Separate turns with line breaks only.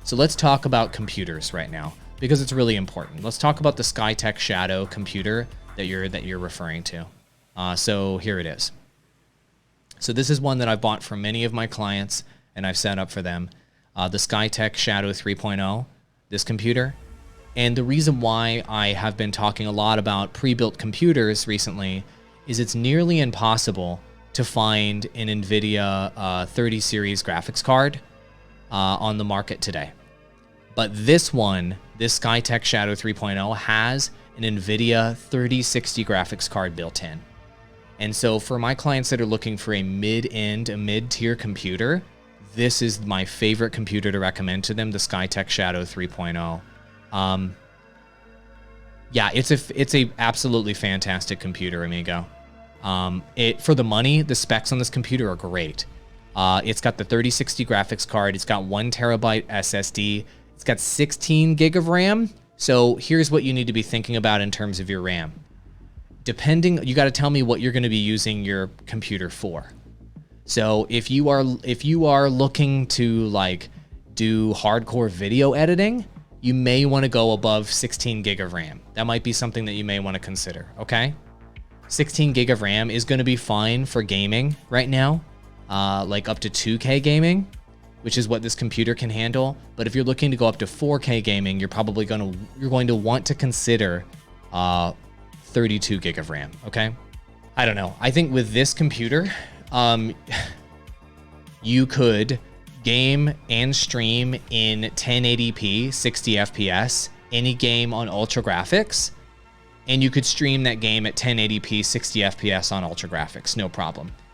So let's talk about computers right now because it's really important. Let's talk about the Skytech Shadow computer that you're referring to. So here it is. So this is one that I've bought for many of my clients and I've set up for them. The Skytech Shadow 3.0, this computer. And the reason why I have been talking a lot about pre-built computers recently is it's nearly impossible to find an NVIDIA 30 series graphics card on the market today. But this one, this Skytech Shadow 3.0 has an NVIDIA 3060 graphics card built in. And so for my clients that are looking for a mid-tier computer, this is my favorite computer to recommend to them, the Skytech Shadow 3.0. Yeah, it's a absolutely fantastic computer, amigo. For the money, the specs on this computer are great. It's got the 3060 graphics card. It's got 1 terabyte SSD. It's got 16 gig of RAM. So here's what you need to be thinking about in terms of your RAM. You got to tell me what you're going to be using your computer for. So if you are looking to like do hardcore video editing, you may want to go above 16 gig of RAM. That might be something that you may want to consider, okay? 16 gig of RAM is going to be fine for gaming right now, like up to 2K gaming, which is what this computer can handle. But if you're looking to go up to 4K gaming, you're going to want to consider 32 gig of RAM, okay? I don't know. I think with this computer, you could game and stream in 1080p, 60 FPS, any game on ultra graphics, and you could stream that game at 1080p, 60 FPS on ultra graphics, no problem.